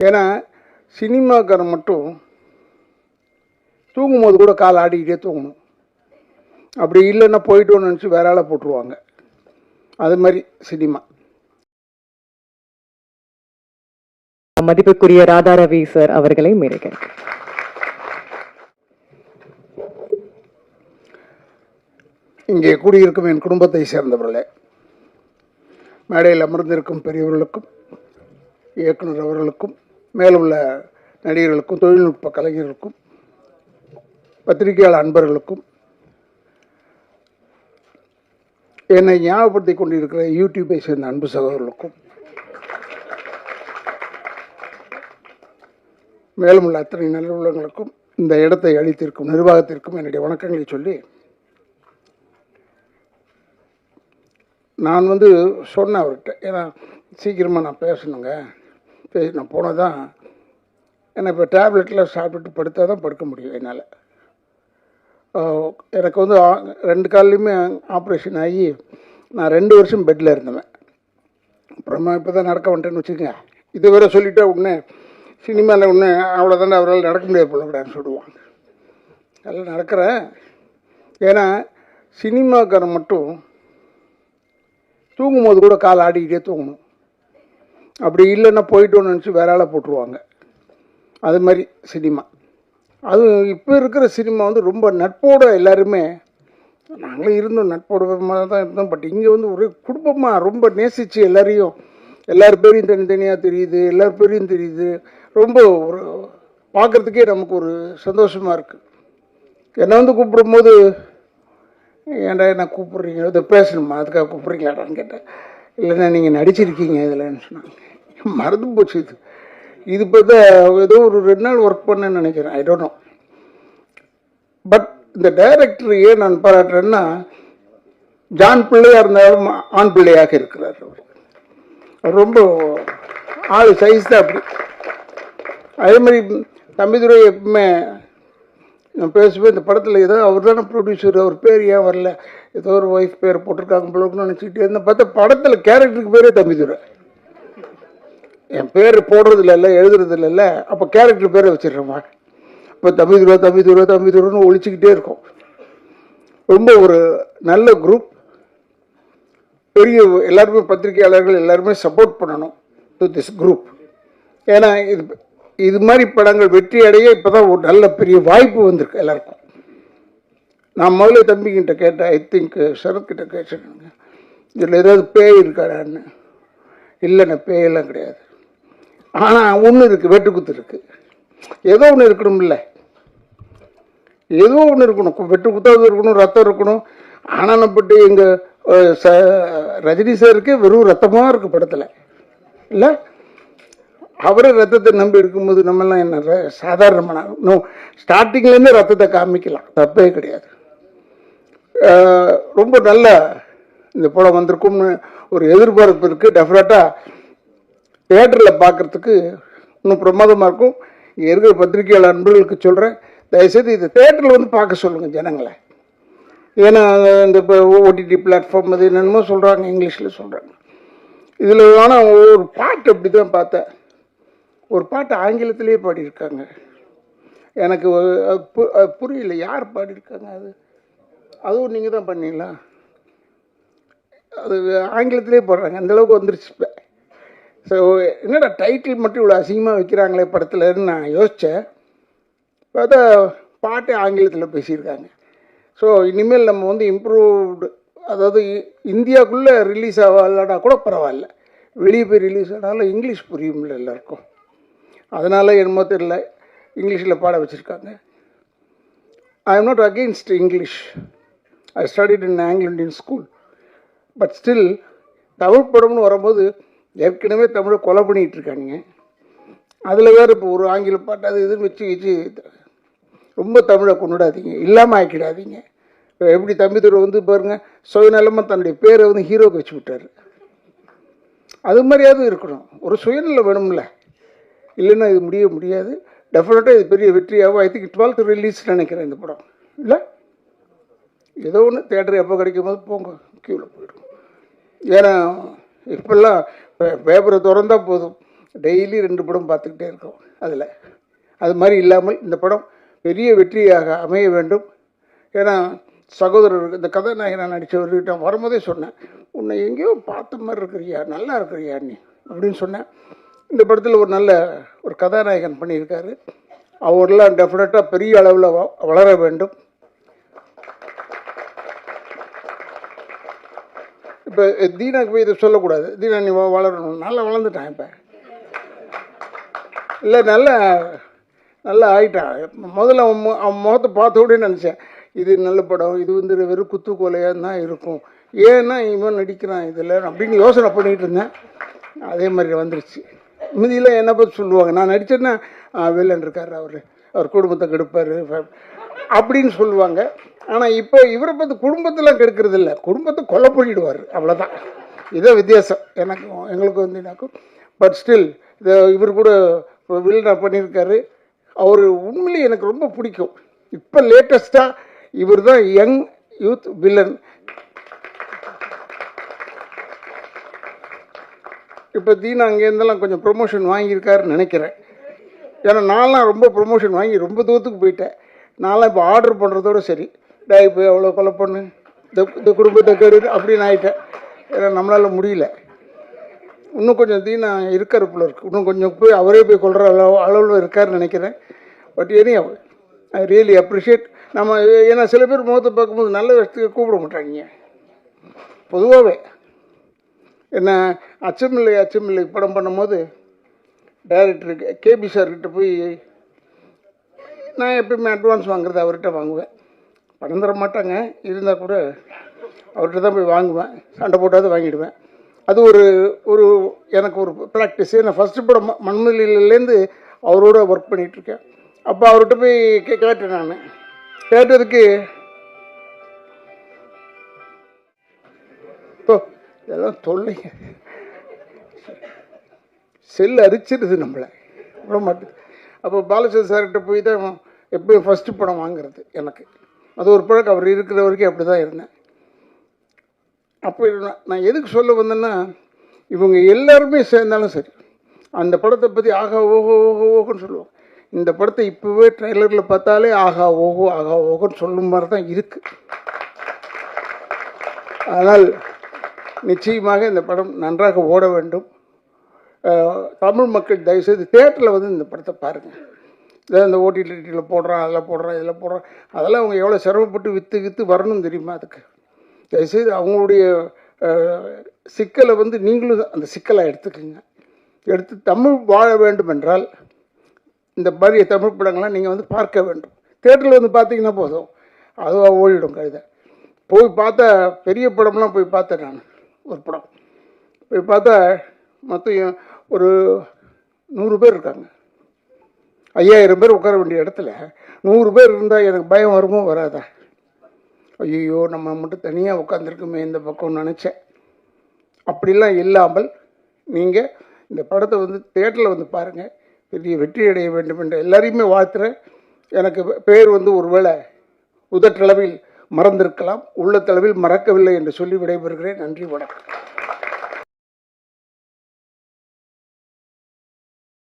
ஏன்னா சினிமாக்காரன் மட்டும் தூங்கும்போது கூட கால் ஆடிக்கிட்டே தூங்கணும். அப்படி இல்லைன்னா போயிட்டோன்னு நினச்சி வேற ஆளை போட்டுருவாங்க. அது மாதிரி சினிமா. மதிப்புக்குரிய ராதாரவி சார் அவர்களை மேடைக்கு. இங்கே கூடியிருக்கும் என் குடும்பத்தை சேர்ந்தவர்களே, மேடையில் அமர்ந்திருக்கும் பெரியவர்களுக்கும் இயக்குனர் அவர்களுக்கும் மேலுள்ள நடிகர்களுக்கும் தொழில்நுட்ப கலைஞர்களுக்கும் பத்திரிகையாளர் அன்பர்களுக்கும் என்னை ஞாபகப்படுத்தி கொண்டிருக்கிற யூடியூப்பை சேர்ந்த அன்பு சகோதரர்களுக்கும் மேலும் உள்ள அத்தனை நல்லுள்ளங்களுக்கும் இந்த இடத்தை அளித்திருக்கும் நிர்வாகத்திற்கும் என்னுடைய வணக்கங்களை சொல்லி, நான் சொன்னேன் அவர்கிட்ட, ஏன்னா சீக்கிரமாக நான் பேசணுங்க, நான் போனால் தான் ஏன்னா இப்போ டேப்லெட்டில் சாப்பிட்டு படுத்தா தான் படுக்க முடியும் என்னால். எனக்கு 2 கால்லையுமே ஆப்ரேஷன் ஆகி நான் 2 வருஷம் பெட்டில் இருந்தேன். அப்புறமா இப்போ தான் நடக்க வந்துட்டேன்னு வச்சுக்கோங்க. இது வேற சொல்லிவிட்டா உடனே சினிமாவில் ஒன்று அவ்வளோதானே அவரால் நடக்க முடியாது போலக்கூடாதுன்னு சொல்லுவாங்க. அதில் நடக்கிறேன். ஏன்னா சினிமாக்காரன் மட்டும் தூங்கும்போது கூட கால் ஆடிக்கிட்டே தூங்கணும். அப்படி இல்லைன்னா போயிட்டோன்னு நினச்சி வேற ஆளை போட்டுருவாங்க. அது மாதிரி சினிமா. அது இப்போ இருக்கிற சினிமா ரொம்ப நட்போடு எல்லாருமே, நாங்களும் இருந்தோம் நட்போட தான் இருந்தோம். பட் இங்கே ஒரு குடும்பமாக ரொம்ப நேசித்து எல்லார் பேரையும் தனித்தனியாக தெரியுது, எல்லார் பேரையும் தெரியுது. ரொம்ப ஒரு பார்க்குறதுக்கே நமக்கு ஒரு சந்தோஷமாக இருக்குது. என்னை கூப்பிடும்போது, ஏன்டா என்ன கூப்பிட்றீங்க, இதை பேசணுமா அதுக்காக கூப்பிட்றீங்களாடான்னு கேட்டேன். இல்லைன்னா நீங்கள் நடிச்சிருக்கீங்க இதில்ன்னு சொன்னாங்க. மறந்து போச்சு. இது பார்த்தா ஏதோ ஒரு 2 நாள் ஒர்க் பண்ணேன்னு நினைக்கிறேன், ஐ டோன்ட் நோ. பட் இந்த டைரக்டர் ஏன் நான் பாராட்டுறேன்னா, ஜான் பிள்ளையாக இருந்தாலும் ஆண் பிள்ளையாக இருக்கிறார். அவர் ரொம்ப ஆள் சைஸ் தான் அப்படி. அதே மாதிரி தம்பிதுரை எப்பவுமே நான் பேசுவேன், இந்த படத்தில் ஏதோ அவர் தானே ப்ரொடியூசர், அவர் பேர் ஏன் வரல, ஏதோ ஒரு ஒய்ஃப் பேர் போட்டிருக்காங்க பிள்ளைன்னு நினச்சிக்கிட்டே இருந்தேன். பார்த்தா படத்தில் கேரக்டருக்கு பேரே தம்பிதுரை. என் பேர் போடுறதில்ல, இல்லை எழுதுறதில்ல, இல்லை அப்போ கேரக்டர் பேரை வச்சிடுறேம்மா. இப்போ தம்பிதுரைன்னு ஒழிச்சிக்கிட்டே இருக்கும். ரொம்ப ஒரு நல்ல குரூப். பெரிய எல்லாருமே பத்திரிகையாளர்கள் எல்லாருமே சப்போர்ட் பண்ணணும் டு திஸ் குரூப். ஏன்னா இது மாதிரி படங்கள் வெற்றி அடைய இப்போ தான் ஒரு நல்ல பெரிய வாய்ப்பு வந்திருக்கு எல்லாருக்கும். நான் முதல்ல தம்பிக்கிட்ட கேட்டேன், ஐ திங்க் சரத்கிட்ட கேட்டேங்க, இதில் ஏதாவது பேய் இருக்காடான்னு. இல்லைண்ணே பேயெல்லாம் கிடையாது. ஆனால் ஒன்று இருக்குது, வெட்டுக்குத்து இருக்குது. ஏதோ ஒன்று இருக்கணும்ல, ஏதோ ஒன்று இருக்கணும். வெட்டுக்குத்தாவது இருக்கணும், ரத்தம் இருக்கணும். ஆனானப்பட்டு எங்கள் ரஜினி சாருக்கு வெறும் ரத்தமாக இருக்குது படத்தில், இல்லை அவரே ரத்தத்தை நம்பி இருக்கும்போது நம்மெல்லாம் என்ன சாதாரணமான ஸ்டார்டிங்லேருந்து ரத்தத்தை காமிக்கலாம், தப்பே கிடையாது. ரொம்ப நல்ல இந்த படம் வந்திருக்கும்னு ஒரு எதிர்பார்ப்பு இருக்குது. டெஃபினட்டாக தியேட்டரில் பார்க்குறதுக்கு இன்னும் பிரமாதமாக இருக்கும். இங்கே இருக்கிற பத்திரிகையாளர் அன்பர்களுக்கு சொல்கிறேன், தயவுசெய்து இது தியேட்டரில் பார்க்க சொல்லுங்கள் ஜனங்களை. ஏன்னா இந்த இப்போ ஓடிடி பிளாட்ஃபார்ம் அது என்னென்னமோ சொல்கிறாங்க, இங்கிலீஷில் சொல்கிறாங்க. இதில் ஆனால் ஒரு பாட்டு அப்படி தான் பார்த்தேன். ஒரு பாட்டு ஆங்கிலத்திலே பாடியிருக்காங்க. எனக்கு புரியல யார் பாடியிருக்காங்க. அதுவும் நீங்கள் தான் பண்ணீங்களா? அது ஆங்கிலத்திலே பாடுறாங்க, அந்தளவுக்கு வந்துருச்சு இப்போ. ஸோ என்னடா டைட்டில் மட்டும் இவ்வளோ அசிங்கமாக வைக்கிறாங்களே படத்துலன்னு நான் யோசித்தேன். பார்த்தா பாட்டு ஆங்கிலத்தில் பேசியிருக்காங்க. ஸோ இனிமேல் நம்ம இம்ப்ரூவ்டு, அதாவது இந்தியாவுக்குள்ளே ரிலீஸ் ஆகலனா கூட பரவாயில்ல, வெளியே போய் ரிலீஸ் ஆனாலும் இங்கிலீஷ் புரியும்ல எல்லாருக்கும். அதனால் என்னமோ தெரியல இங்கிலீஷில் பாட வச்சுருக்காங்க. I am not against English. I studied in Anglo Indian school. But still Tamil படம்னு வரும்போது ஏற்கனவே தமிழை கொலை பண்ணிகிட்டு இருக்காங்க. அதில் வேறு இப்போ ஒரு ஆங்கில பாட்டு அது இதுன்னு வச்சு ரொம்ப தமிழை கொண்டுடாதீங்க, இல்லாமல் ஆக்கிடாதீங்க. எப்படி தம்பிதுரை பாருங்கள், சுயநலமாக தன்னுடைய பேரை ஹீரோக்கு வச்சு விட்டார். அது மாதிரியாவது இருக்கணும், ஒரு சுயநலம் வேணும்ல, இல்லைன்னா இது முடியாது. டெஃபினட்டாக இது பெரிய வெற்றியாகும். ஐ திங்க் 12th ரிலீஸ் நினைக்கிறேன் இந்த படம், இல்லை ஏதோ ஒன்று தியேட்டர் எப்போ கிடைக்கும் போது போங்க, க்யூவில் போயிடும். ஏன்னா இப்போல்லாம் பேப்பரை திறந்தால் போதும், டெய்லி 2 படம் பார்த்துக்கிட்டே இருக்கோம். அதில் அது மாதிரி இல்லாமல் இந்த படம் பெரிய வெற்றியாக அமைய வேண்டும். ஏன்னா சகோதரர் இந்த கதாநாயகனை நடித்தவர்கிட்ட வரும்போதே சொன்னேன், உன்னை எங்கேயோ பார்த்த மாதிரி இருக்கிறியா, நல்லா இருக்கிறியா நீ அப்படின்னு சொன்னேன். இந்த படத்தில் ஒரு நல்ல ஒரு கதாநாயகன் பண்ணியிருக்காரு. அவரெல்லாம் டெஃபினட்டாக பெரிய அளவில் வளர வேண்டும். இப்போ தீனாக்கு போய் இதை சொல்லக்கூடாது, தீனா நீ வளரணும், நல்லா வளர்ந்துட்டான் இப்போ, இல்லை நல்லா ஆகிட்டான். முதல்ல அவன் முகத்தை பார்த்த உடனே நினச்சேன், இது நல்ல படம், இது வந்து வெறும் குத்து கொலையாக தான் இருக்கும், ஏன்னா இவன் நடிக்கிறான் இதில் அப்படின்னு யோசனை பண்ணிகிட்டு இருந்தேன். அதே மாதிரி வந்துருச்சு. மீதியில் என்ன பற்றி சொல்லுவாங்க, நான் நடித்தேன்னா வில்லன் இருக்கார், அவர் குடும்பத்தை கெடுப்பார் அப்படின்னு சொல்லுவாங்க. ஆனால் இப்போ இவரை பார்த்து குடும்பத்தெலாம் கெடுக்கிறது இல்லை, குடும்பத்தை கொலை பண்ணிடுவார், அவ்வளோதான். இதே வித்தியாசம் எங்களுக்கு வந்துனாக்கும். பட் ஸ்டில் இவர் கூட வில்லனாக பண்ணியிருக்காரு. அவர் உண்மையிலே எனக்கு ரொம்ப பிடிக்கும். இப்போ லேட்டஸ்ட்டாக இவர் தான் யங் யூத் வில்லன். இப்போ தீனா அங்கேருந்தெல்லாம் கொஞ்சம் ப்ரொமோஷன் வாங்கியிருக்காருன்னு நினைக்கிறேன். ஏன்னா நான்லாம் ரொம்ப ப்ரொமோஷன் வாங்கி ரொம்ப தூரத்துக்கு போயிட்டேன். நான்லாம் இப்போ ஆர்டர் பண்ணுறதோட சரி, இப்போ அவ்வளோ கொலை பண்ணு, இந்த குடும்பத்தை கெடு அப்படின்னு ஆகிட்டேன். ஏன்னா நம்மளால் முடியல. இன்னும் கொஞ்சம் தீனா இருக்கிறப்புல இருக்குது, இன்னும் கொஞ்சம் போய் அவரே போய் கொள்கிற அளவில் இருக்காருன்னு நினைக்கிறேன். But any I really appreciate. நம்ம ஏன்னா சில பேர் முகத்தை பார்க்கும்போது நல்ல விஷயத்துக்கு கூப்பிட மாட்டாங்க. பொதுவாகவே என்ன அச்சமில்லை படம் பண்ணும்போது டைரக்டருக்கு கேபி சார்கிட்ட போய் நான் எப்பயுமே அட்வான்ஸ் வாங்குறது அவர்கிட்ட வாங்குவேன். பணம் தர மாட்டாங்க, இருந்தால் கூட அவர்கிட்ட தான் போய் வாங்குவேன். சண்டை போட்டாவது வாங்கிடுவேன். அது ஒரு எனக்கு ஒரு ப்ராக்டிஸு. நான் ஃபஸ்ட்டு படம் மண்மொழியிலேருந்து அவரோட ஒர்க் பண்ணிகிட்ருக்கேன். அப்போ அவர்கிட்ட போய் கேட்டேன். நான் கேட்டதுக்கு இதெல்லாம் தொல்லை, செல் அரிச்சிடுது நம்மளை விட மாட்டேது. அப்போ பாலச்சந்திர சார்கிட்ட போய் தான் எப்பயும் ஃபஸ்ட்டு படம் வாங்குறது எனக்கு. அது ஒரு பழக்கம், அவர் இருக்கிற வரைக்கும் அப்படி தான் இருந்தேன். அப்போ நான் எதுக்கு சொல்ல வந்தேன்னா, இவங்க எல்லாருமே சேர்ந்தாலும் சரி அந்த படத்தை பற்றி ஆகா ஓஹோ ஓஹோ ஓஹோன்னு சொல்லுவாங்க. இந்த படத்தை இப்போவே ட்ரெய்லரில் பார்த்தாலே ஆகா ஓஹோன்னு சொல்லும் மாதிரி தான் இருக்குது. அதனால் நிச்சயமாக இந்த படம் நன்றாக ஓட வேண்டும். தமிழ் மக்கள் தயவுசெய்து தேட்டரில் வந்து இந்த படத்தை பாருங்கள். இதை இந்த ஓடிடியில் போடுறான், அதில் போடுறான், இதில் போடுறான், அதெல்லாம் அவங்க எவ்வளோ சிரமப்பட்டு விற்று வரணும் தெரியுமா? அதுக்கு தயவுசெய்து அவங்களுடைய சிக்கலை வந்து நீங்களும் அந்த சிக்கலை எடுத்துக்கோங்க. எடுத்து தமிழ் வாழ வேண்டும் என்றால் இந்த மாதிரி தமிழ் படங்கள்லாம் நீங்கள் வந்து பார்க்க வேண்டும். தேட்டரில் வந்து பார்த்தீங்கன்னா போதும், அதுவாக ஓடிடும் கழுதை. போய் பார்த்தா பெரிய படம்லாம் போய் பார்த்தேன். நான் ஒரு படம் போய் பார்த்தா மொத்தம் ஒரு 100 பேர் இருக்காங்க. 5000 பேர் உட்கார வேண்டிய இடத்துல 100 பேர் இருந்தால் எனக்கு பயம் வருமோ வராதா? ஐயோ நம்ம மட்டும் தனியாக உட்காந்துருக்குமே இந்த பக்கம் நினச்சேன். அப்படிலாம் இல்லாமல் நீங்கள் இந்த படத்தை வந்து தேட்டரில் வந்து பாருங்கள், பெரிய வெற்றி அடைய வேண்டும் என்று எல்லாரையுமே வாழ்த்துறேன். எனக்கு பேர் வந்து ஒருவேளை உதட்டளவில் மறந்திருக்கலாம், உள்ளத்தளவில் மறக்கவில்லை என்று சொல்லி விடைபெறுகிறேன். நன்றி, வணக்கம்.